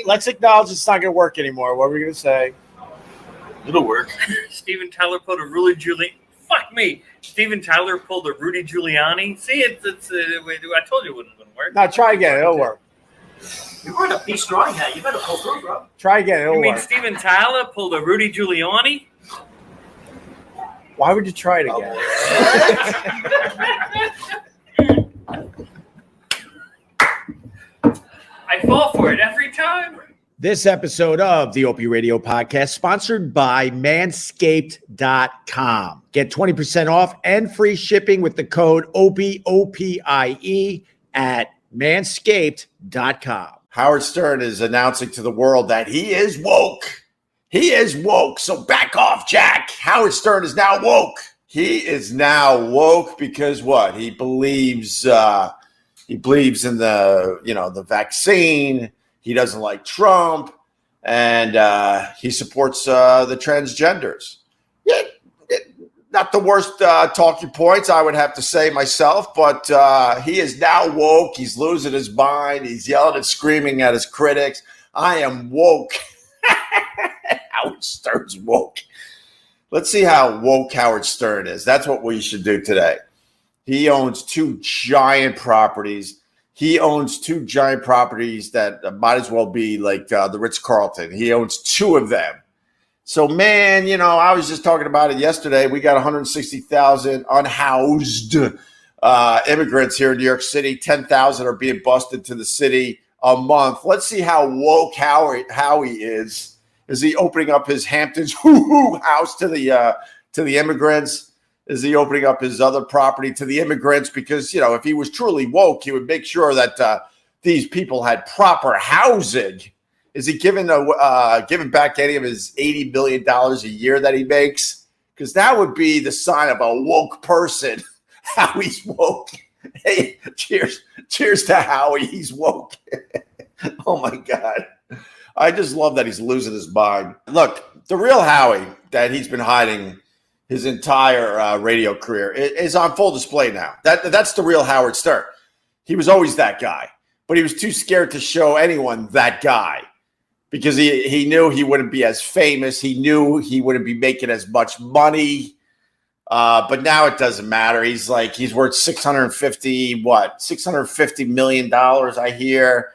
let's acknowledge it's not going to work anymore. What were we going to say? It'll work. Steven Tyler pulled a Rudy Giuliani. Fuck me. Steven Tyler pulled a Rudy Giuliani. See, I told you it wouldn't work. No, try again. It'll work. You're wearing a peace drawing hat. You better pull through, bro. Try again. It'll work. You mean Steven Tyler pulled a Rudy Giuliani? Why would you try it again? I fall for it every time. This episode of the Opie Radio Podcast sponsored by Manscaped.com. Get 20% off and free shipping with the code OPIE, OPIE at Manscaped.com. Howard Stern is announcing to the world that he is woke. He is woke. So back off, Jack. Howard Stern is now woke. He is now woke because what? He believes in the vaccine. He doesn't like Trump, and he supports the transgenders. Yeah, not the worst talking points, I would have to say myself, but he is now woke. He's losing his mind. He's yelling and screaming at his critics. I am woke. Howard Stern's woke. Let's see how woke Howard Stern is. That's what we should do today. He owns two giant properties. He owns two giant properties that might as well be like the Ritz-Carlton. He owns two of them. So, man, I was just talking about it yesterday. We got 160,000 unhoused immigrants here in New York City. 10,000 are being busted to the city a month. Let's see how woke Howie is. Is he opening up his Hamptons house to the immigrants? Is he opening up his other property to the immigrants? Because, if he was truly woke, he would make sure that these people had proper housing. Is he giving back any of his $80 billion a year that he makes? Because that would be the sign of a woke person. Howie's woke. Hey, cheers to Howie. He's woke. Oh, my God. I just love that he's losing his mind. Look, the real Howie that he's been hiding his entire radio career is on full display now. That's the real Howard Stern. He was always that guy, but he was too scared to show anyone that guy because he knew he wouldn't be as famous. He knew he wouldn't be making as much money. But now it doesn't matter. He's worth $650 million, I hear.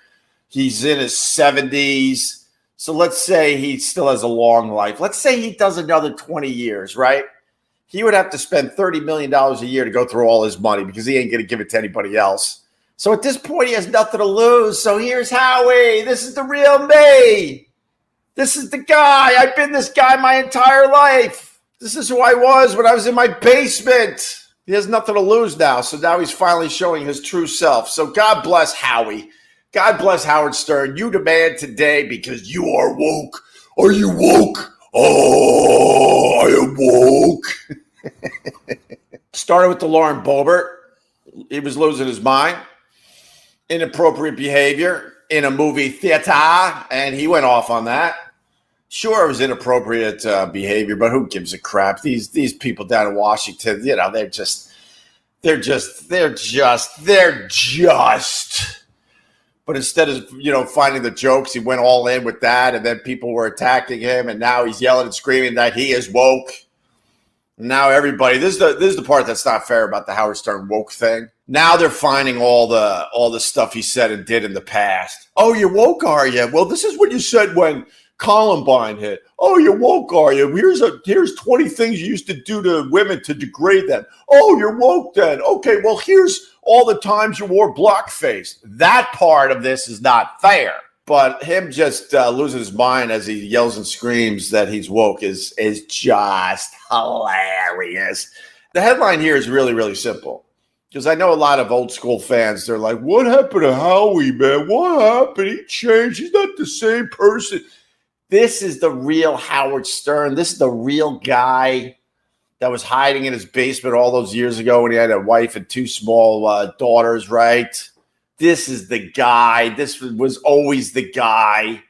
He's in his 70s. So let's say he still has a long life. Let's say he does another 20 years, right? He would have to spend $30 million a year to go through all his money because he ain't going to give it to anybody else. So at this point, he has nothing to lose. So here's Howie. This is the real me. This is the guy. I've been this guy my entire life. This is who I was when I was in my basement. He has nothing to lose now. So now he's finally showing his true self. So God bless Howie. God bless Howard Stern. You demand today because you are woke. Are you woke? Oh, I am woke. Started with the Lauren Boebert. He was losing his mind. Inappropriate behavior in a movie theater, and he went off on that. Sure, it was inappropriate behavior, but who gives a crap? These people down in Washington, they're just. But instead of, finding the jokes, he went all in with that, and then people were attacking him, and now he's yelling and screaming that he is woke. Now everybody, this is the part that's not fair about the Howard Stern woke thing. Now they're finding all the stuff he said and did in the past. Oh, you're woke, are you? Well, this is what you said when Columbine hit. Oh, you're woke, are you? Here's 20 things you used to do to women to degrade them. Oh, you're woke then. Okay, well, here's all the times you wore blackface. That part of this is not fair. But him just losing his mind as he yells and screams that he's woke is just hilarious. The headline here is really, really simple. Because I know a lot of old school fans, they're like, what happened to Howie, man? What happened? He changed. He's not the same person. This is the real Howard Stern. This is the real guy that was hiding in his basement all those years ago when he had a wife and two small daughters, right? This is the guy. This was always the guy.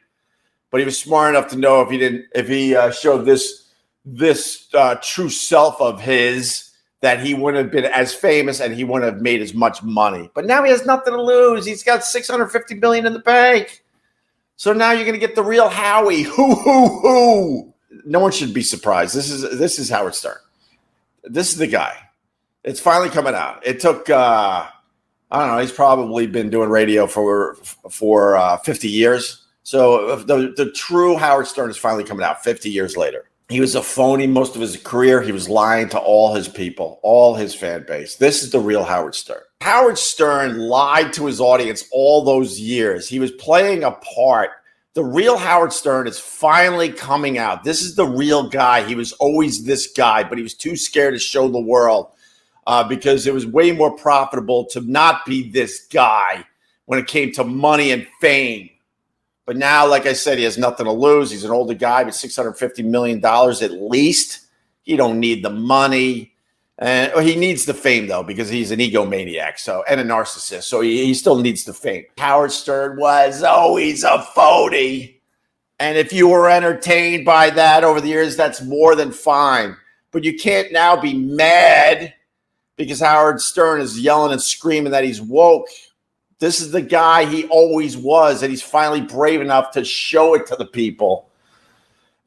But he was smart enough to know if he showed this true self of his, that he wouldn't have been as famous and he wouldn't have made as much money. But now he has nothing to lose. He's got $650 million in the bank. So now you're going to get the real Howie. Who? No one should be surprised. This is Howard Stern. This is the guy. It's finally coming out. It took I don't know. He's probably been doing radio for 50 years. So the true Howard Stern is finally coming out 50 years later. He was a phony most of his career. He was lying to all his people, all his fan base. This is the real Howard Stern. Howard Stern lied to his audience all those years. He was playing a part. The real Howard Stern is finally coming out. This is the real guy. He was always this guy, but he was too scared to show the world because it was way more profitable to not be this guy when it came to money and fame. But now, like I said, he has nothing to lose. He's an older guy with $650 million at least. He don't need the money. And he needs the fame, though, because he's an egomaniac and a narcissist. So he still needs the fame. Howard Stern was always a phony. And if you were entertained by that over the years, that's more than fine. But you can't now be mad because Howard Stern is yelling and screaming that he's woke. This is the guy he always was, and he's finally brave enough to show it to the people.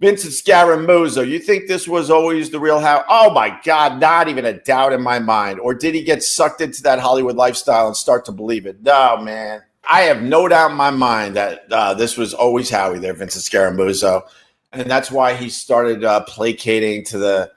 Vincent Scaramuzo, you think this was always the real Howard? Oh, my God, not even a doubt in my mind. Or did he get sucked into that Hollywood lifestyle and start to believe it? No, man. I have no doubt in my mind that this was always Howie there, Vincent Scaramuzo. And that's why he started placating to the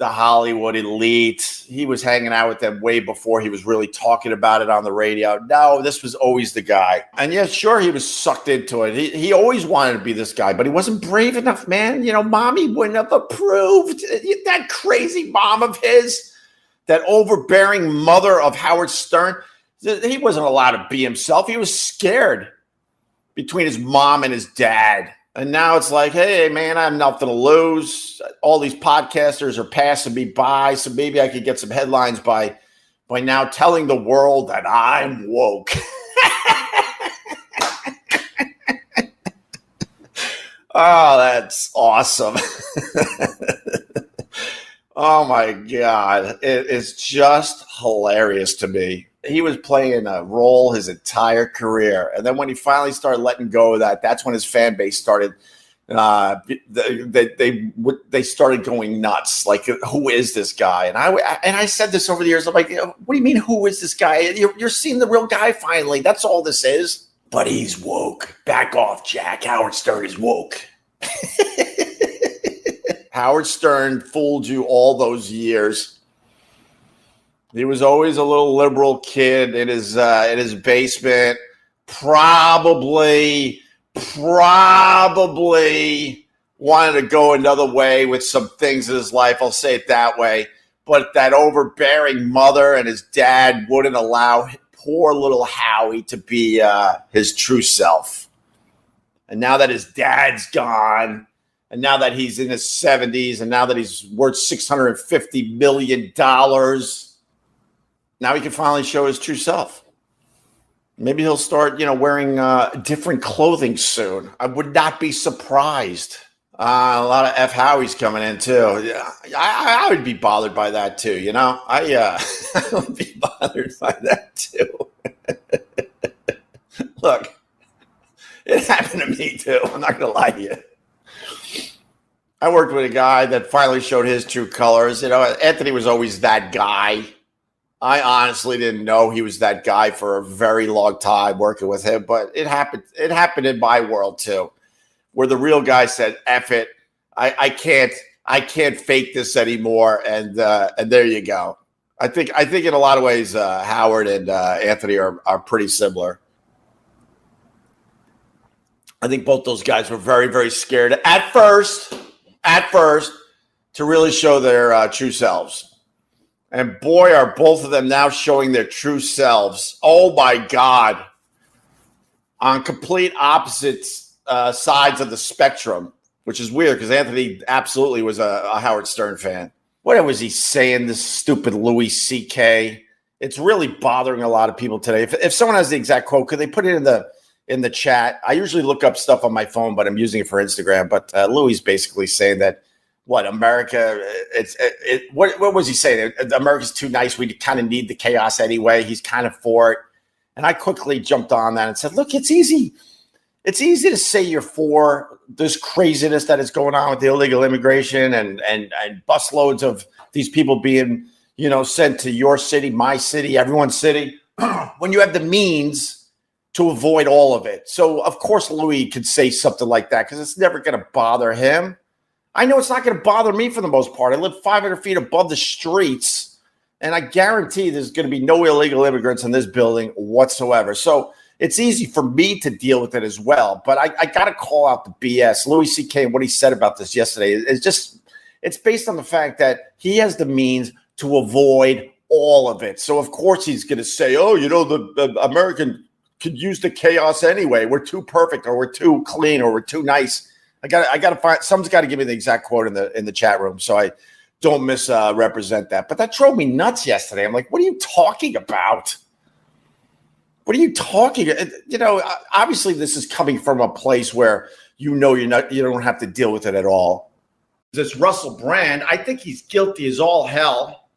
Hollywood elite. He was hanging out with them way before he was really talking about it on the radio. No, this was always the guy. And yeah, sure, he was sucked into it. He always wanted to be this guy, but he wasn't brave enough, man. You know, mommy wouldn't have approved. That crazy mom of his, that overbearing mother of Howard Stern, he wasn't allowed to be himself. He was scared between his mom and his dad. And now it's like, hey, man, I have nothing to lose. All these podcasters are passing me by, so maybe I could get some headlines by now telling the world that I'm woke. Oh, that's awesome. Oh, my God. It is just hilarious to me. He was playing a role his entire career. And then when he finally started letting go of that, that's when his fan base started. They started going nuts. Like, who is this guy? And I said this over the years. I'm like, what do you mean, who is this guy? You're seeing the real guy finally. That's all this is. But he's woke. Back off, Jack. Howard Stern is woke. Howard Stern fooled you all those years. He was always a little liberal kid in his basement, probably wanted to go another way with some things in his life. I'll say it that way. But that overbearing mother and his dad wouldn't allow poor little Howie to be his true self. And now that his dad's gone, and now that he's in his 70s, and now that he's worth $650 million, now he can finally show his true self. Maybe he'll start, wearing different clothing soon. I would not be surprised. A lot of F. Howies coming in too. I would be bothered by that too. I would be bothered by that too. Look, it happened to me too. I'm not going to lie to you. I worked with a guy that finally showed his true colors. Anthony was always that guy. I honestly didn't know he was that guy for a very long time working with him, but it happened. It happened in my world too, where the real guy said, "F it, I can't fake this anymore," and there you go. I think in a lot of ways, Howard and Anthony are pretty similar. I think both those guys were very, very scared at first to really show their true selves. And boy, are both of them now showing their true selves. Oh, my God. On complete opposite sides of the spectrum, which is weird because Anthony absolutely was a Howard Stern fan. What was he saying, this stupid Louis C.K.? It's really bothering a lot of people today. If someone has the exact quote, could they put it in the chat? I usually look up stuff on my phone, but I'm using it for Instagram. But Louis basically saying that, America, what was he saying? America's too nice. We kind of need the chaos anyway. He's kind of for it. And I quickly jumped on that and said, look, it's easy. it's easy to say you're for this craziness that is going on with the illegal immigration and busloads of these people being, sent to your city, my city, everyone's city, when you have the means to avoid all of it. So, of course, Louis could say something like that because it's never going to bother him. I know it's not going to bother me for the most part. I live 500 feet above the streets, and I guarantee there's going to be no illegal immigrants in this building whatsoever. So it's easy for me to deal with it as well. But I got to call out the BS. Louis C.K. and what he said about this yesterday it's based on the fact that he has the means to avoid all of it. So, of course, he's going to say, the American could use the chaos anyway. We're too perfect, or we're too clean, or we're too nice. I got to find, someone's got to give me the exact quote in the chat room so I don't misrepresent that. But that drove me nuts yesterday. I'm like, what are you talking about? What are you talking? Obviously this is coming from a place where you don't have to deal with it at all. This Russell Brand, I think he's guilty as all hell.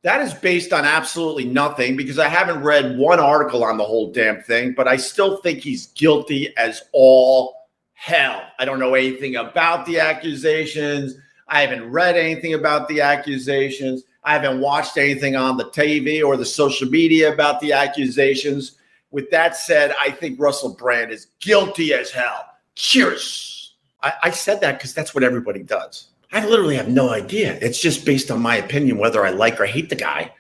That is based on absolutely nothing because I haven't read one article on the whole damn thing, but I still think he's guilty as all hell. I don't know anything about the accusations. I haven't read anything about the accusations. I haven't watched anything on the TV or the social media about the accusations. With that said, I think Russell Brand is guilty as hell. Cheers. I said that because that's what everybody does. I literally have no idea. It's just based on my opinion, whether I like or hate the guy,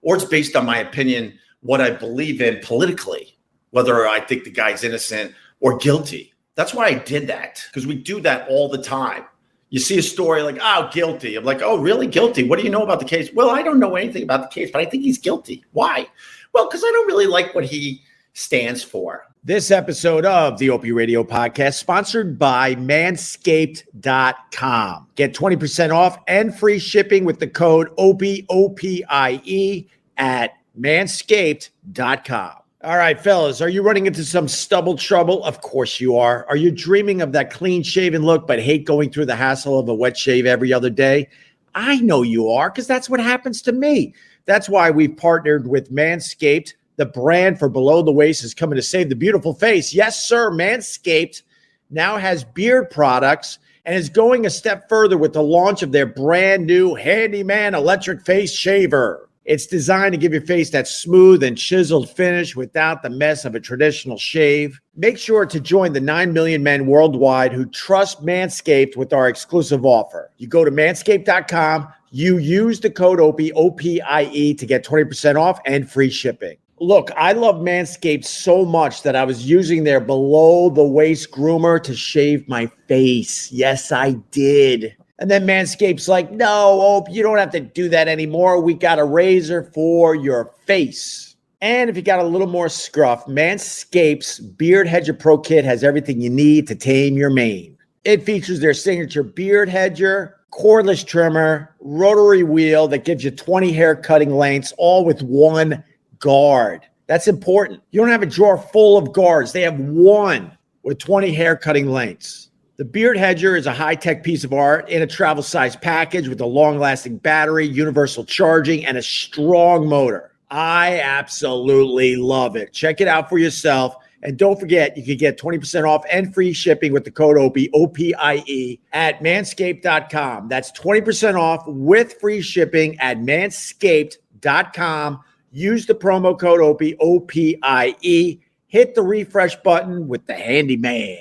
or it's based on my opinion, what I believe in politically, whether I think the guy's innocent or guilty. That's why I did that, because we do that all the time. You see a story like, guilty. I'm like, oh, really? Guilty? What do you know about the case? Well, I don't know anything about the case, but I think he's guilty. Why? Well, because I don't really like what he stands for. This episode of the Opie Radio Podcast sponsored by Manscaped.com. Get 20% off and free shipping with the code OPIE, OPIE at Manscaped.com. All right, fellas, are you running into some stubble trouble? Of course you are. Are you dreaming of that clean-shaven look but hate going through the hassle of a wet shave every other day? I know you are, because that's what happens to me. That's why we've partnered with Manscaped. The brand for below the waist is coming to save the beautiful face. Yes, sir. Manscaped now has beard products and is going a step further with the launch of their brand new Handyman electric face shaver. It's designed to give your face that smooth and chiseled finish without the mess of a traditional shave. Make sure to join the 9 million men worldwide who trust Manscaped with our exclusive offer. You go to manscaped.com, you use the code OPIE, OPIE to get 20% off and free shipping. Look, I love Manscaped so much that I was using their below-the-waist groomer to shave my face. Yes, I did. And then Manscaped's like, no, you don't have to do that anymore. We got a razor for your face. And if you got a little more scruff, Manscaped's Beard Hedger Pro Kit has everything you need to tame your mane. It features their signature Beard Hedger, cordless trimmer, rotary wheel that gives you 20 hair cutting lengths, all with one guard. That's important. You don't have a drawer full of guards. They have one with 20 hair cutting lengths. The Beard Hedger is a high-tech piece of art in a travel-size package with a long-lasting battery, universal charging, and a strong motor. I absolutely love it. Check it out for yourself. And don't forget, you can get 20% off and free shipping with the code OPIE, OPIE at manscaped.com. That's 20% off with free shipping at manscaped.com. Use the promo code OPIE, OPIE. Hit the refresh button with the handyman.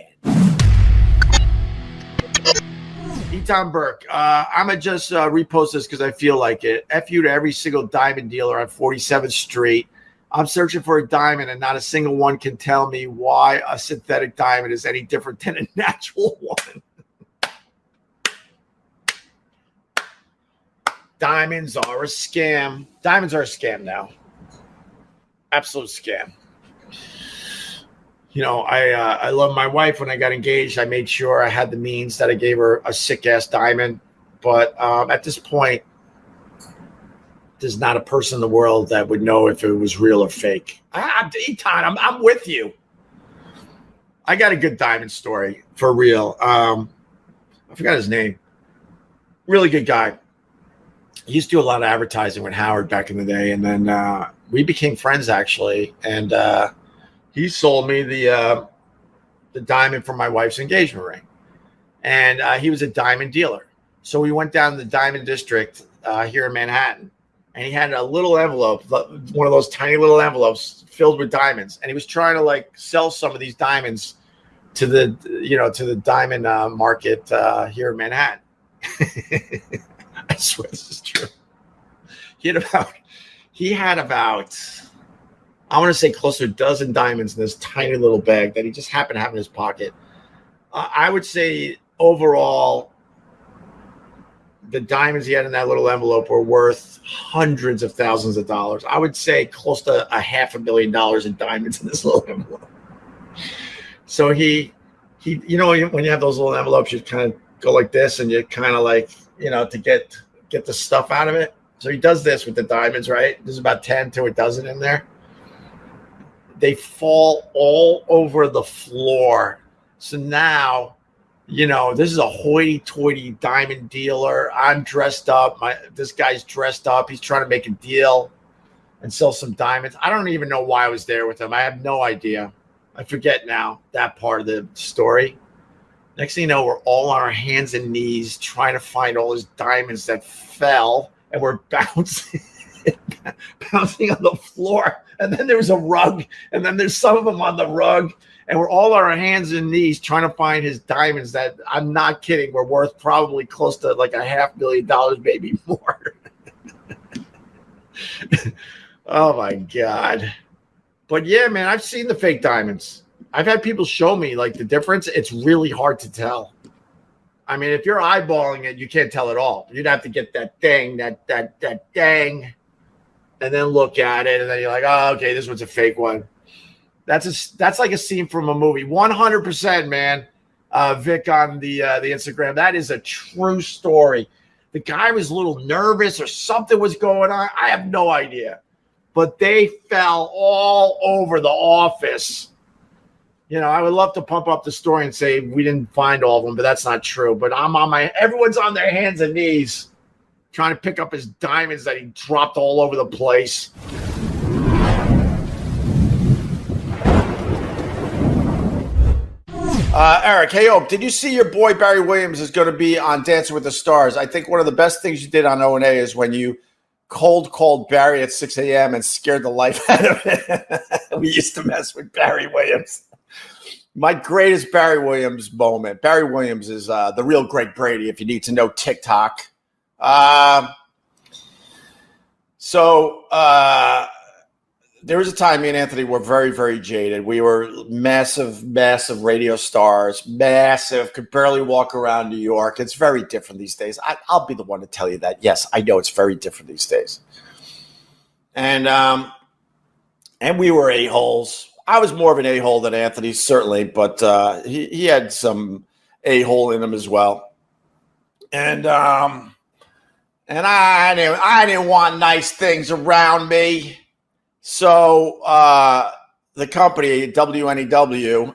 Tom Burke, I'm going to just repost this because I feel like it. F you to every single diamond dealer on 47th Street. I'm searching for a diamond, and not a single one can tell me why a synthetic diamond is any different than a natural one. Diamonds are a scam. Diamonds are a scam now. Absolute scam. You know, I love my wife. When I got engaged, I made sure I had the means that I gave her a sick-ass diamond. But at this point, there's not a person in the world that would know if it was real or fake. Eton, I'm with you. I got a good diamond story, for real. I forgot his name. Really good guy. He used to do a lot of advertising with Howard back in the day. And then we became friends, actually. And he sold me the the diamond from my wife's engagement ring. And he was a diamond dealer. So we went down to the diamond district here in Manhattan. And he had a little envelope, one of those tiny little envelopes filled with diamonds. And he was trying to like sell some of these diamonds to the diamond market here in Manhattan. I swear this is true. He had about, I want to say close to a dozen diamonds in this tiny little bag that he just happened to have in his pocket. I would say overall, the diamonds he had in that little envelope were worth hundreds of thousands of dollars. I would say close to $500,000 in diamonds in this little envelope. So he, you know, when you have those little envelopes, you kind of go like this, and you kind of like, you know, to get the stuff out of it. So he does this with the diamonds, right? There's about 10 to a dozen in there. They fall all over the floor. So now, you know, this is a hoity-toity diamond dealer. I'm dressed up. This guy's dressed up. He's trying to make a deal and sell some diamonds. I don't even know why I was there with him. I have no idea. I forget now that part of the story. Next thing you know, we're all on our hands and knees trying to find all his diamonds that fell, and we're bouncing on the floor. And then there was a rug, and then there's some of them on the rug. And we're all on our hands and knees trying to find his diamonds that, I'm not kidding, were worth probably close to like $500,000, maybe more. Oh, my God. But, yeah, man, I've seen the fake diamonds. I've had people show me, like, the difference. It's really hard to tell. I mean, if you're eyeballing it, you can't tell at all. You'd have to get that thing, that dang, and then look at it, and then you're like, oh, okay, this one's a fake one. That's like a scene from a movie. 100%, man. Vic on the Instagram. That is a true story. The guy was a little nervous or something was going on. I have no idea. But they fell all over the office. You know, I would love to pump up the story and say we didn't find all of them, but that's not true. But everyone's on their hands and knees trying to pick up his diamonds that he dropped all over the place. Eric, hey, Ope, did you see your boy Barry Williams is going to be on Dancing with the Stars? I think one of the best things you did on O&A is when you cold called Barry at 6 a.m. and scared the life out of him. We used to mess with Barry Williams. My greatest Barry Williams moment. Barry Williams is the real Greg Brady, if you need to know TikTok. There was a time me and Anthony were very, very jaded. We were massive, massive radio stars, massive, could barely walk around New York. It's very different these days. I'll be the one to tell you that. Yes, I know it's very different these days. And we were a-holes. I was more of an a-hole than Anthony, certainly, but he had some a-hole in him as well. And I didn't want nice things around me. So the company, WNEW,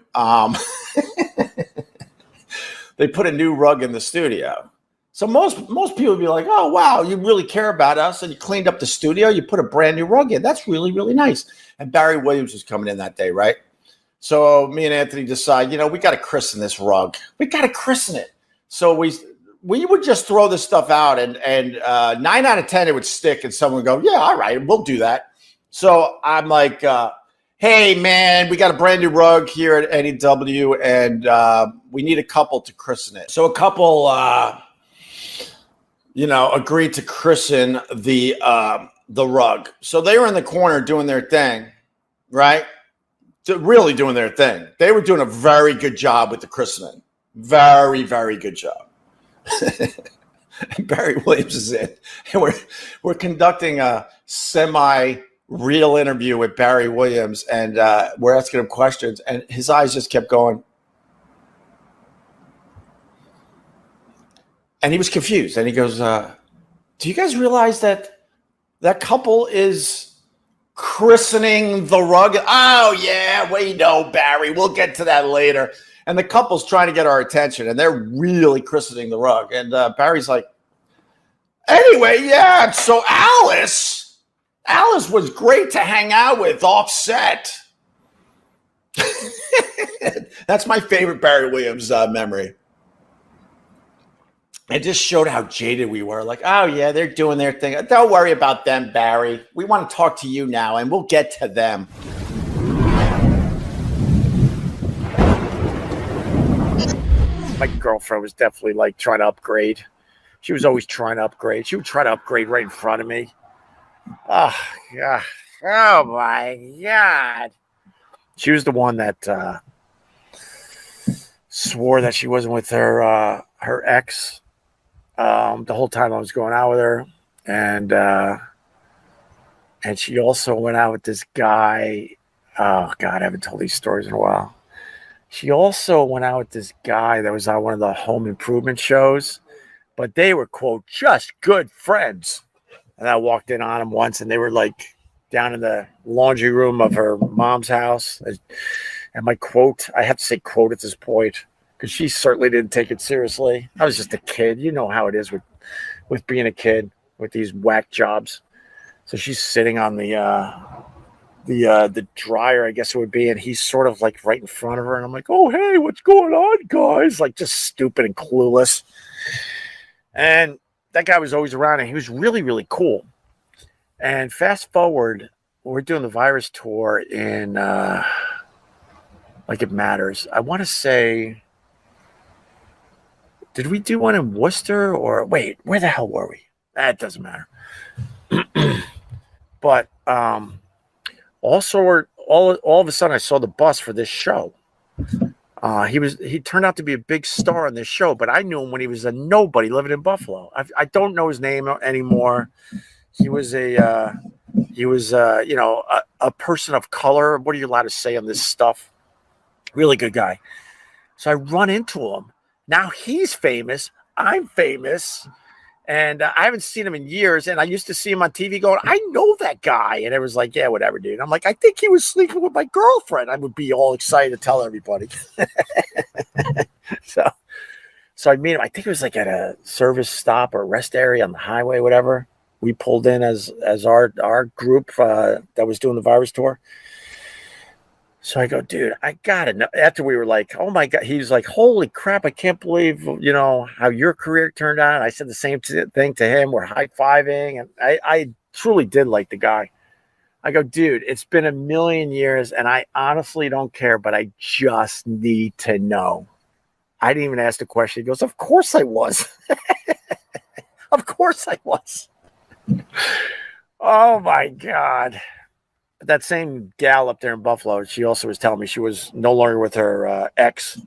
they put a new rug in the studio. So most people would be like, oh, wow, you really care about us, and you cleaned up the studio. You put a brand new rug in. That's really, really nice. And Barry Williams was coming in that day, right? So me and Anthony decide, we got to christen this rug. We got to christen it. So we would just throw this stuff out, and 9 out of 10, it would stick, and someone would go, yeah, all right, we'll do that. So I'm like, hey, man, we got a brand new rug here at NEW, and we need a couple to christen it. So a couple, agreed to christen the rug. So they were in the corner doing their thing, right? Really doing their thing. They were doing a very good job with the christening. Very, very good job. And Barry Williams is in. And we're conducting a semi-real interview with Barry Williams, and we're asking him questions, and his eyes just kept going. And he was confused, and he goes, do you guys realize that couple is christening the rug? Oh, yeah, we know, Barry. We'll get to that later. And the couple's trying to get our attention, and they're really christening the rug. And Barry's like, anyway, yeah, so Alice was great to hang out with offset. That's my favorite Barry Williams memory. It just showed how jaded we were. Like, oh, yeah, they're doing their thing. Don't worry about them, Barry. We want to talk to you now, and we'll get to them. My girlfriend was definitely like trying to upgrade. She was always trying to upgrade. She would try to upgrade right in front of me. Oh, yeah. Oh, my God. She was the one that swore that she wasn't with her ex the whole time I was going out with her. And she also went out with this guy. Oh, God, I haven't told these stories in a while. She also went out with this guy that was on one of the home improvement shows, but they were, quote, just good friends. And I walked in on them once, and they were like down in the laundry room of her mom's house. And my quote, I have to say quote at this point, because she certainly didn't take it seriously. I was just a kid. You know how it is with being a kid with these whack jobs. So she's sitting on the dryer, I guess it would be, and he's sort of like right in front of her, and I'm like, oh, hey, what's going on, guys? Like, just stupid and clueless. And that guy was always around, and he was really, really cool. And fast forward, we're doing the virus tour in Like It Matters. I want to say, did we do one in Worcester, or wait, where the hell were we? That doesn't matter. But also, all of a sudden, I saw the bus for this show. He turned out to be a big star on this show, but I knew him when he was a nobody living in Buffalo. I don't know his name anymore. He was a person of color. What are you allowed to say on this stuff? Really good guy. So I run into him. Now he's famous. I'm famous. And I haven't seen him in years. And I used to see him on TV going, I know that guy. And it was like, yeah, whatever, dude. I'm like, I think he was sleeping with my girlfriend. I would be all excited to tell everybody. So I meet him. I think it was like at a service stop or rest area on the highway, whatever. We pulled in as our group that was doing the virus tour. So I go, dude, I gotta know. After we were like, oh my God, he was like, holy crap, I can't believe, how your career turned out. I said the same thing to him. We're high-fiving, and I truly did like the guy. I go, dude, it's been a million years, and I honestly don't care, but I just need to know. I didn't even ask the question. He goes, of course I was. Of course I was. Oh my God. That same gal up there in Buffalo, she also was telling me she was no longer with her ex.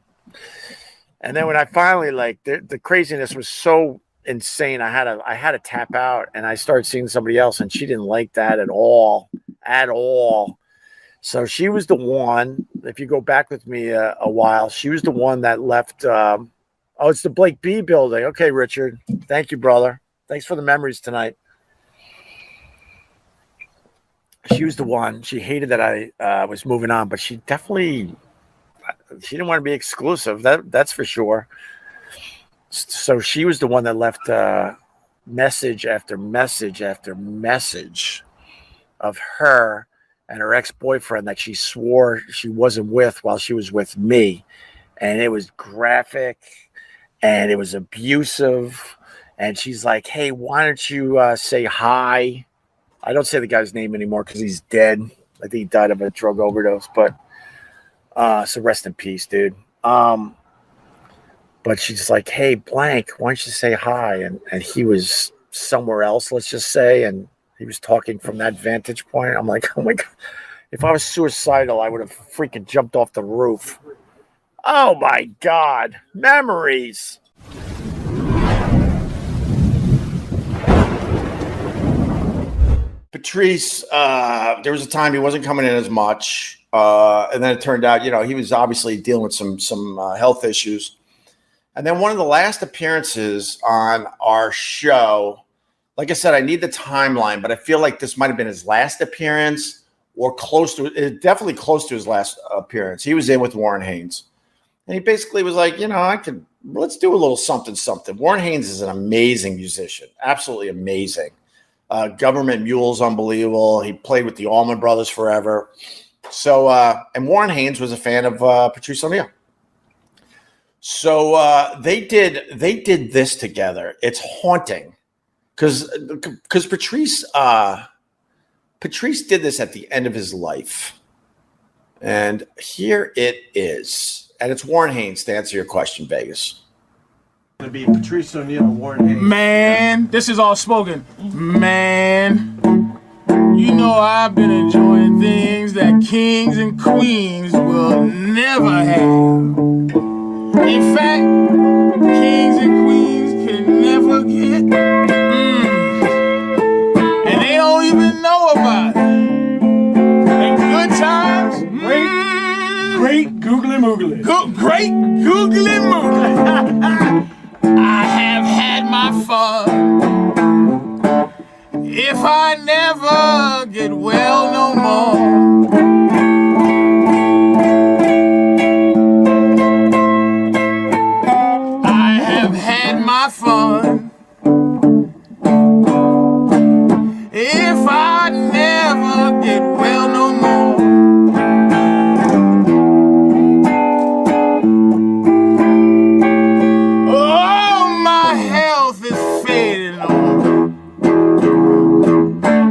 And then when I finally, the craziness was so insane, I had to tap out, and I started seeing somebody else, and she didn't like that at all. So she was the one, if you go back with me a while, she was the one that left. It's the Blake B building. Okay, Richard. Thank you, brother. Thanks for the memories tonight. She was the one. She hated that I was moving on, but she didn't want to be exclusive. That's for sure. So she was the one that left message after message after message of her and her ex-boyfriend that she swore she wasn't with while she was with me. And it was graphic and it was abusive. And she's like, hey, why don't you say hi? I don't say the guy's name anymore because he's dead. I think he died of a drug overdose, but so rest in peace, dude. But she's like, hey, blank, why don't you say hi? And he was somewhere else, let's just say, and he was talking from that vantage point. I'm like, oh my God, if I was suicidal, I would have freaking jumped off the roof. Oh my God, memories. Patrice, there was a time he wasn't coming in as much, and then it turned out, he was obviously dealing with some health issues. And then one of the last appearances on our show, like I said, I need the timeline, but I feel like this might have been his last appearance or definitely close to his last appearance. He was in with Warren Haynes, and he basically was like, let's do a little something. Warren Haynes is an amazing musician, absolutely amazing. Government Mule's unbelievable. He played with the Allman Brothers forever. So, and Warren Haynes was a fan of Patrice O'Neal. So they did this together. It's haunting because Patrice did this at the end of his life, and here it is. And it's Warren Haynes to answer your question, Vegas. Gonna be Patrice O'Neal and Warren Haynes. Man, this is all spoken. Man, you know I've been enjoying things that kings and queens will never have. In fact, kings and queens can never get. And they don't even know about it. And good times, Great googly moogly. great googly moogly. I have had my fun. If I never get well no more, I have had my fun. If I never get well no more, oh, my health is fading on.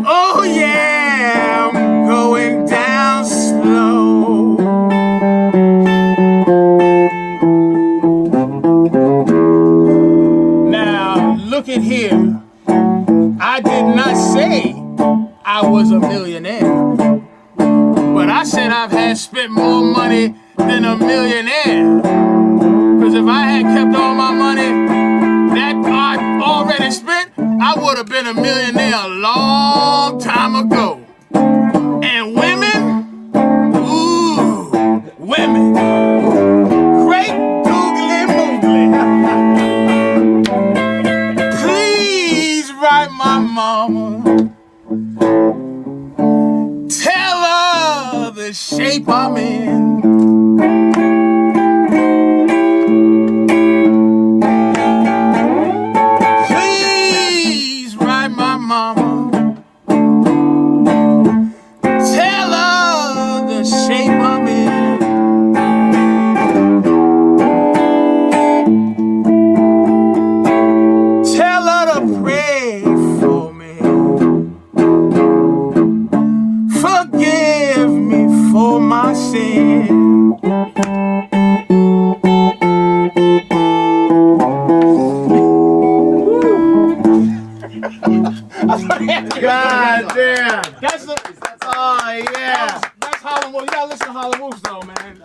Oh yeah, I'm going down slow. Now look at here. I did not say I was a millionaire, but I said I've had spent more money than a millionaire. Cause if I had kept all my money that I already spent, I would have been a millionaire a long time ago. And women, ooh, women, great googly moogly. Please write my mama, tell her the shape I'm in. Please write my mama, tell her the shape I'm in. Tell her to pray for me. Forgive me for my sin. God damn. That's Howlin' Wolf. You gotta listen to Howlin' Wolf though, man.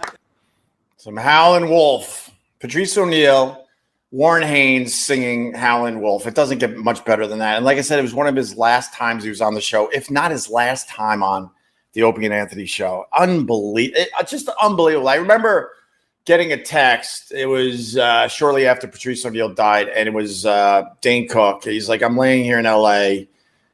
Some Howlin' Wolf. Patrice O'Neal, Warren Haynes singing Howlin' Wolf. It doesn't get much better than that. And like I said, it was one of his last times he was on the show, if not his last time on the Opie and Anthony Show. Unbelievable. Just unbelievable. I remember getting a text. It was shortly after Patrice O'Neal died, and it was Dane Cook. He's like, I'm laying here in LA,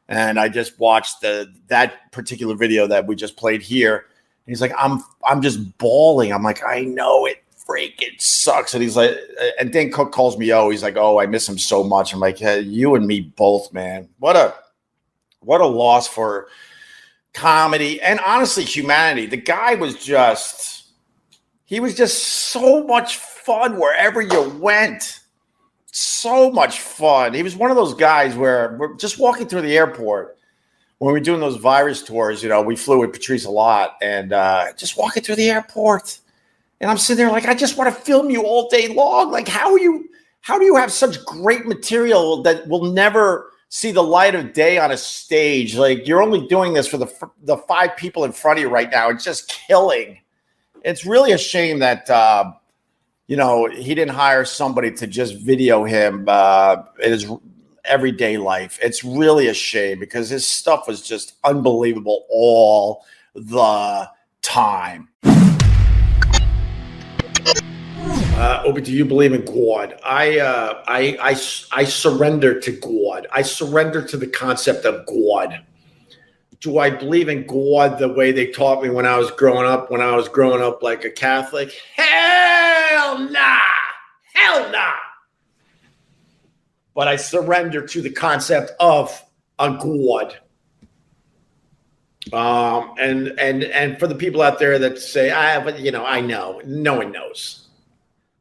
and I just watched that particular video that we just played here. And he's like, I'm just bawling. I'm like, I know it freaking sucks. And he's like, and Dane Cook calls me, he's like, I miss him so much. I'm like, hey, you and me both, man. What a loss for comedy and honestly humanity. The guy was just so much fun wherever you went. So much fun. He was one of those guys where we're just walking through the airport when we're doing those virus tours. We flew with Patrice a lot, and just walking through the airport, and I'm sitting there like, I just want to film you all day long. Like, how do you have such great material that will never see the light of day on a stage? Like, you're only doing this for the 5 people in front of you right now. It's just killing. It's really a shame that he didn't hire somebody to just video him in his everyday life. It's really a shame because his stuff was just unbelievable all the time. Opie, do you believe in God? I surrender to God. I surrender to the concept of God. Do I believe in God the way they taught me when I was growing up? When I was growing up like a Catholic? Hell nah! Hell nah! But I surrender to the concept of a God. And for the people out there that say, but I know, no one knows.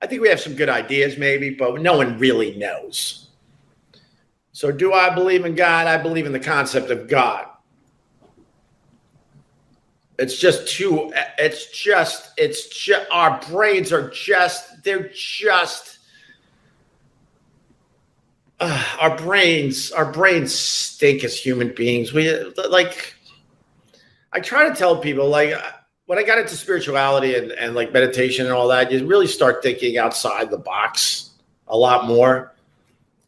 I think we have some good ideas maybe, but no one really knows. So do I believe in God? I believe in the concept of God. It's just our brains are our brains stink as human beings. I try to tell people, like, when I got into spirituality and like meditation and all that, you really start thinking outside the box a lot more.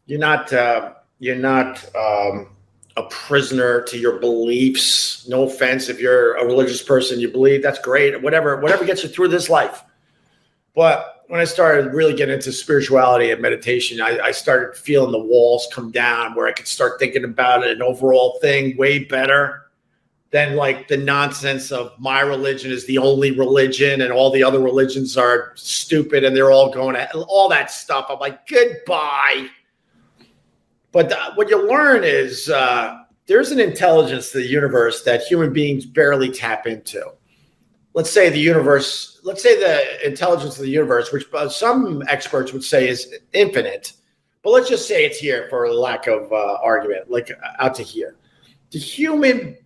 You're not a prisoner to your beliefs. No offense, if you're a religious person, you believe, that's great. Whatever gets you through this life. But when I started really getting into spirituality and meditation, I started feeling the walls come down where I could start thinking about an overall thing way better than like the nonsense of my religion is the only religion and all the other religions are stupid and they're all going to all that stuff. I'm like, goodbye. But what you learn is there's an intelligence to the universe that human beings barely tap into. Let's say the intelligence of the universe, which some experts would say is infinite, but let's just say it's here for lack of argument, like out to here. The human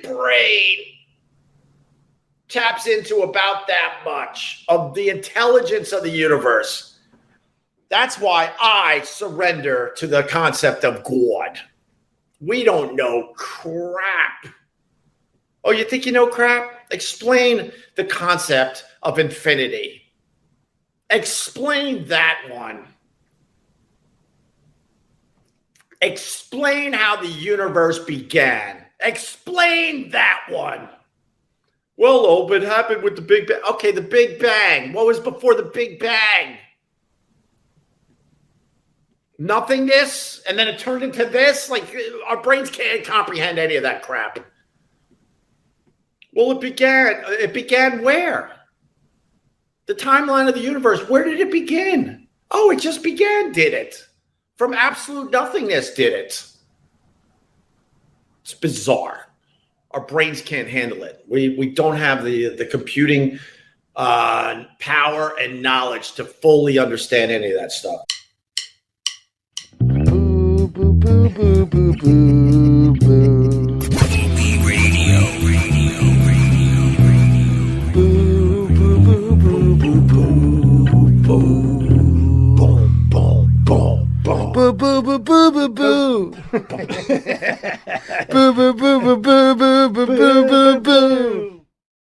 brain taps into about that much of the intelligence of the universe. That's why I surrender to the concept of God. We don't know crap. Oh, you think you know crap? Explain the concept of infinity. Explain that one. Explain how the universe began. Explain that one. Well, it happened with the Big Bang. Okay, the Big Bang. What was before the Big Bang? Nothingness, and then it turned into this. Like, our brains can't comprehend any of that crap. Well, it began where? The timeline of the universe. Where did it begin? Oh, it just began, did it? From absolute nothingness, did it? It's bizarre. Our brains can't handle it. We don't have the computing power and knowledge to fully understand any of that stuff. Boo, boo, boo, boo, boo, boo, boo. Radio. Boo, boo, boo, boo, boo, boo, boo. Boom, boom, boom, boom. Boo, boo, boo, boo, boo, boo.